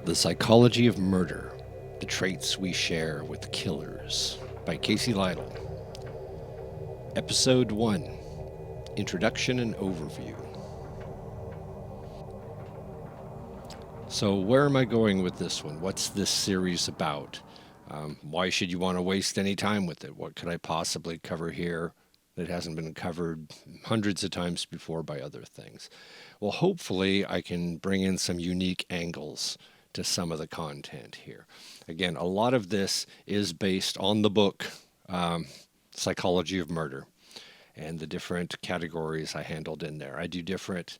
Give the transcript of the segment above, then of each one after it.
The Psychology of Murder, The Traits We Share with Killers by Casey Lytle. Episode 1, Introduction and Overview. So where am I going with this one? What's this series about? Why should you want to waste any time with it? What could I possibly cover here that hasn't been covered hundreds of times before by other things? Well, hopefully I can bring in some unique angles to some of the content here. Again, a lot of this is based on the book Psychology of Murder and the different categories I handled in there. I do different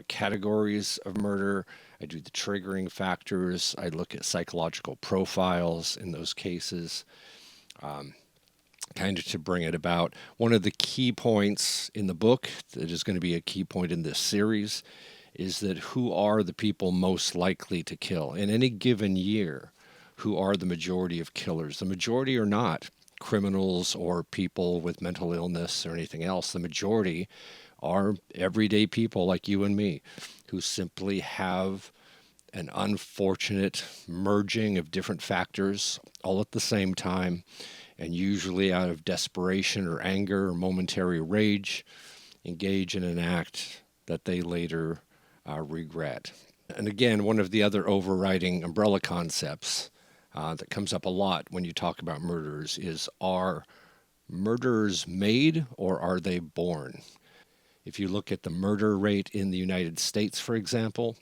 categories of murder. I do the triggering factors. I look at psychological profiles in those cases, kind of to bring it about. One of the key points in the book that is going to be a key point in this series is that who are the people most likely to kill in any given year? Who are the majority of killers? The majority are not criminals or people with mental illness or anything else. The majority are everyday people like you and me who simply have an unfortunate merging of different factors all at the same time, and usually out of desperation or anger or momentary rage, engage in an act that they later regret. And again, one of the other overriding umbrella concepts that comes up a lot when you talk about murderers is, are murderers made or are they born? If you look at the murder rate in the United States, for example,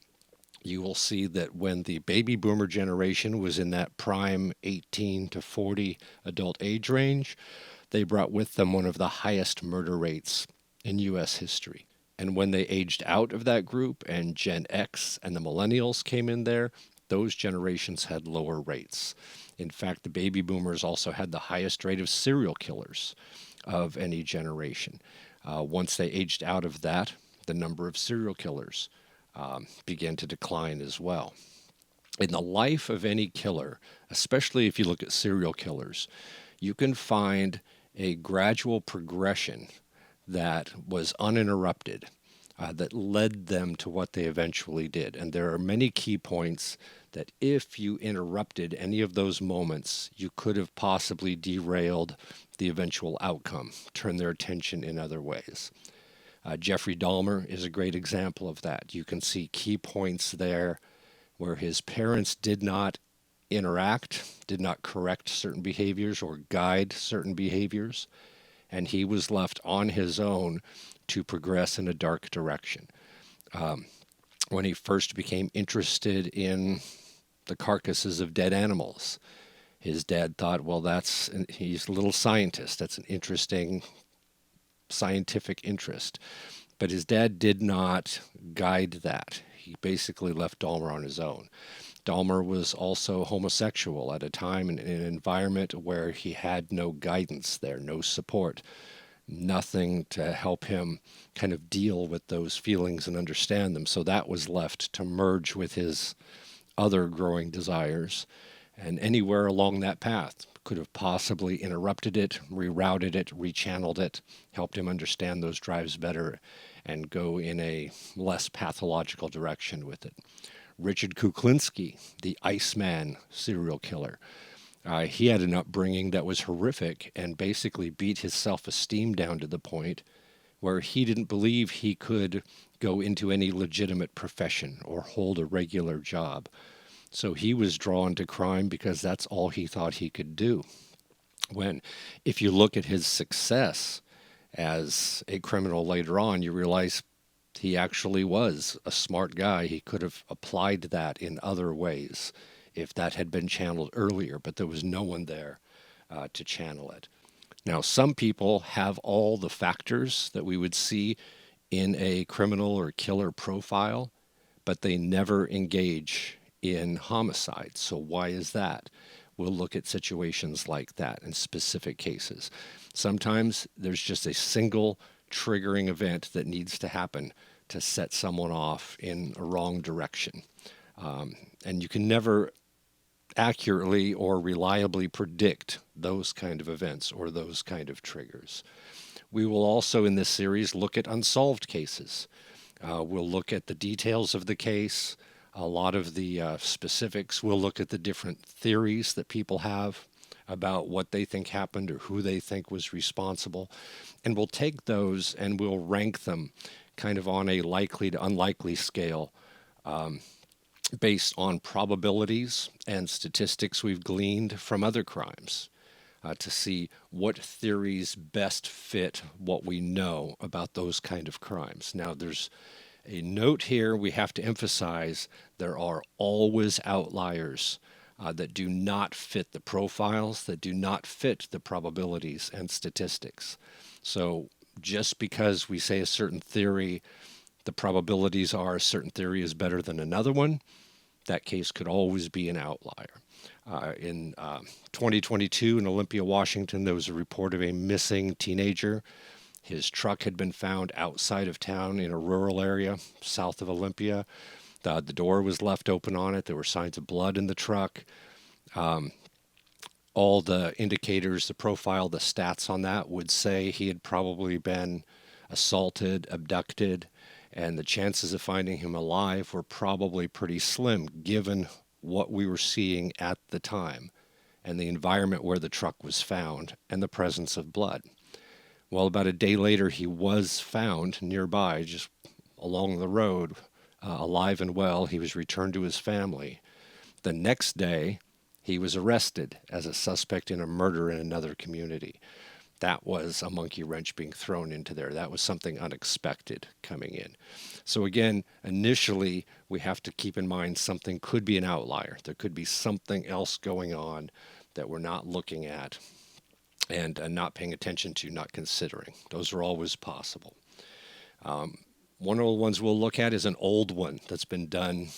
you will see that when the baby boomer generation was in that prime 18 to 40 adult age range, they brought with them one of the highest murder rates in U.S. history. And when they aged out of that group and Gen X and the millennials came in there, those generations had lower rates. In fact, the baby boomers also had the highest rate of serial killers of any generation. Once they aged out of that, the number of serial killers began to decline as well. In the life of any killer, especially if you look at serial killers, you can find a gradual progression that was uninterrupted, that led them to what they eventually did. And there are many key points that if you interrupted any of those moments, you could have possibly derailed the eventual outcome, turned their attention in other ways. Jeffrey Dahmer is a great example of that. You can see key points there where his parents did not interact, did not correct certain behaviors or guide certain behaviors, and he was left on his own to progress in a dark direction. When he first became interested in the carcasses of dead animals, his dad thought, well, he's a little scientist. That's an interesting scientific interest. But his dad did not guide that. He basically left Dahmer on his own. Dahmer was also homosexual at a time in an environment where he had no guidance there, no support, nothing to help him kind of deal with those feelings and understand them. So that was left to merge with his other growing desires. And anywhere along that path could have possibly interrupted it, rerouted it, rechanneled it, helped him understand those drives better and go in a less pathological direction with it. Richard Kuklinski, the Iceman serial killer, he had an upbringing that was horrific and basically beat his self-esteem down to the point where he didn't believe he could go into any legitimate profession or hold a regular job. So he was drawn to crime because that's all he thought he could do. If you look at his success as a criminal later on, you realize he actually was a smart guy. He could have applied that in other ways if that had been channeled earlier, but there was no one there to channel it. Now, some people have all the factors that we would see in a criminal or killer profile, but they never engage in homicide. So why is that? We'll look at situations like that in specific cases. Sometimes there's just a single triggering event that needs to happen to set someone off in a wrong direction. And you can never accurately or reliably predict those kind of events or those kind of triggers. We will also in this series look at unsolved cases. We'll look at the details of the case, a lot of the specifics. We'll look at the different theories that people have about what they think happened or who they think was responsible. And we'll take those and we'll rank them kind of on a likely to unlikely scale based on probabilities and statistics we've gleaned from other crimes to see what theories best fit what we know about those kind of crimes. Now, there's a note here we have to emphasize: there are always outliers that do not fit the profiles, that do not fit the probabilities and statistics. So just because we say a certain theory, the probabilities are a certain theory is better than another one, that case could always be an outlier. In 2022 in Olympia, Washington, there was a report of a missing teenager. His truck had been found outside of town in a rural area south of Olympia. The door was left open on it. There were signs of blood in the truck. All the indicators, the profile, the stats on that would say he had probably been assaulted, abducted, and the chances of finding him alive were probably pretty slim given what we were seeing at the time and the environment where the truck was found and the presence of blood. Well, about a day later, he was found nearby, just along the road, alive and well. He was returned to his family. The next day, he was arrested as a suspect in a murder in another community. That was a monkey wrench being thrown into there. That was something unexpected coming in. So again, initially, we have to keep in mind something could be an outlier. There could be something else going on that we're not looking at and not paying attention to, not considering. Those are always possible. One of the ones we'll look at is an old one that's been done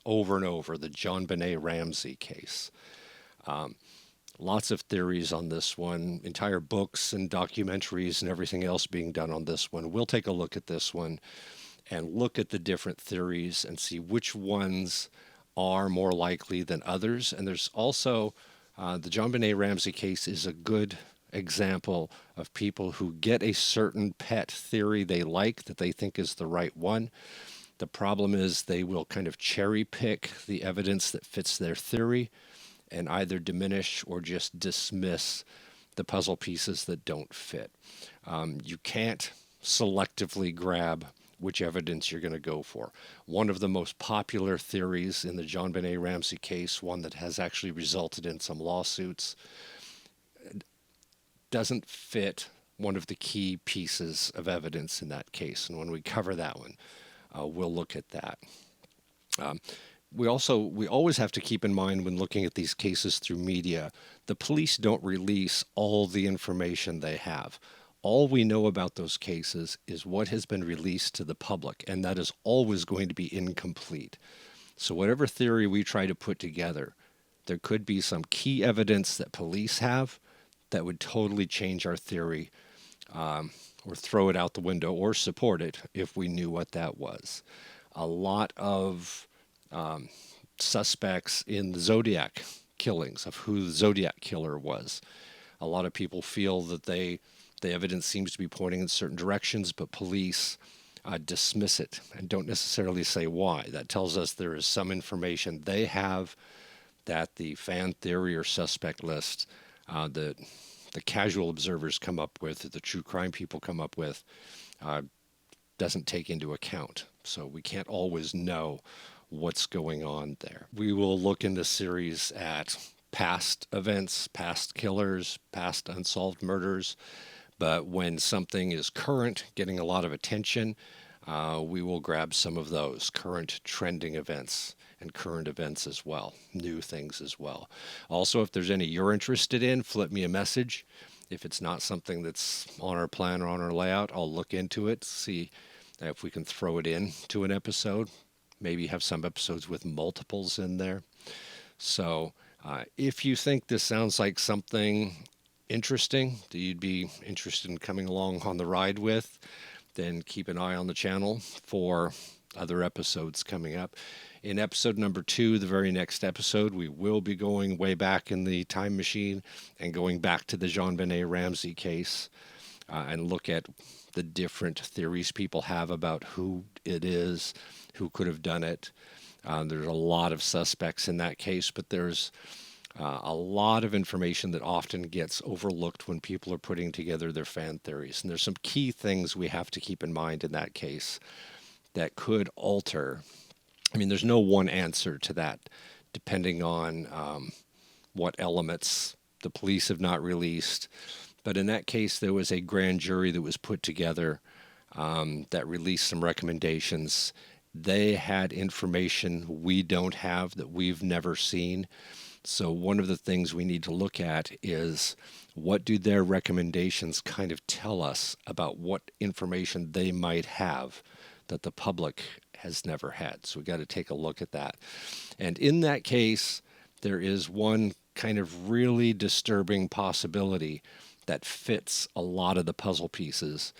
over and over, the JonBenet Ramsey case. Lots of theories on this one, entire books and documentaries and everything else being done on this one. We'll take a look at this one and look at the different theories and see which ones are more likely than others. And there's also the JonBenet Ramsey case is a good example of people who get a certain pet theory they like that they think is the right one. The problem is they will kind of cherry pick the evidence that fits their theory and either diminish or just dismiss the puzzle pieces that don't fit. You can't selectively grab which evidence you're going to go for. One of the most popular theories in the JonBenet Ramsey case, one that has actually resulted in some lawsuits, doesn't fit one of the key pieces of evidence in that case. And when we cover that one, we'll look at that. We always have to keep in mind when looking at these cases through media, the police don't release all the information they have. All we know about those cases is what has been released to the public, and that is always going to be incomplete. So whatever theory we try to put together, there could be some key evidence that police have that would totally change our theory, or throw it out the window or support it if we knew what that was. A lot of suspects in the Zodiac killings, of who the Zodiac killer was. A lot of people feel that the evidence seems to be pointing in certain directions, but police dismiss it and don't necessarily say why. That tells us there is some information they have that the fan theory or suspect list, the casual observers come up with, the true crime people come up with, doesn't take into account. So we can't always know what's going on there. We will look in this series at past events, past killers, past unsolved murders. But when something is current, getting a lot of attention, we will grab some of those current trending events and current events as well, new things as well. Also, if there's any you're interested in, flip me a message. If it's not something that's on our plan or on our layout, I'll look into it, see if we can throw it in to an episode. Maybe have some episodes with multiples in there. So if you think this sounds like something interesting that you'd be interested in coming along on the ride with, then keep an eye on the channel for other episodes coming up. In episode number 2, the very next episode, we will be going way back in the time machine and going back to the JonBenet Ramsey case and look at the different theories people have about who it is, who could have done it. There's a lot of suspects in that case, but there's a lot of information that often gets overlooked when people are putting together their fan theories. And there's some key things we have to keep in mind in that case that could alter. I mean, there's no one answer to that, depending on what elements the police have not released. But in that case, there was a grand jury that was put together that released some recommendations. They had information we don't have that we've never seen. So, one of the things we need to look at is what do their recommendations kind of tell us about what information they might have that the public has never had. So, we got to take a look at that. And in that case, there is one kind of really disturbing possibility that fits a lot of the puzzle pieces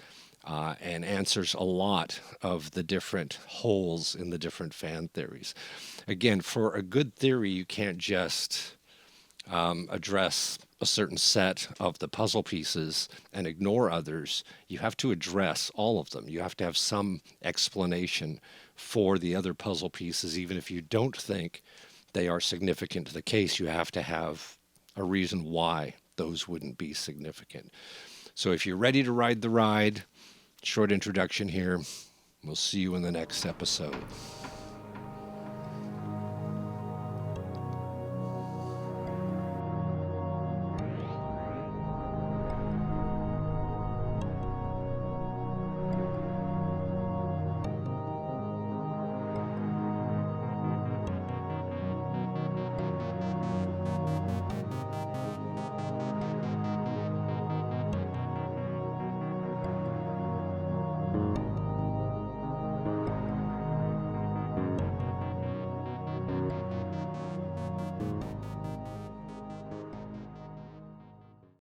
and answers a lot of the different holes in the different fan theories. Again, for a good theory, you can't just address a certain set of the puzzle pieces and ignore others. You have to address all of them. You have to have some explanation for the other puzzle pieces, even if you don't think they are significant to the case. You have to have a reason why those wouldn't be significant. So if you're ready to ride the ride, short introduction here. We'll see you in the next episode.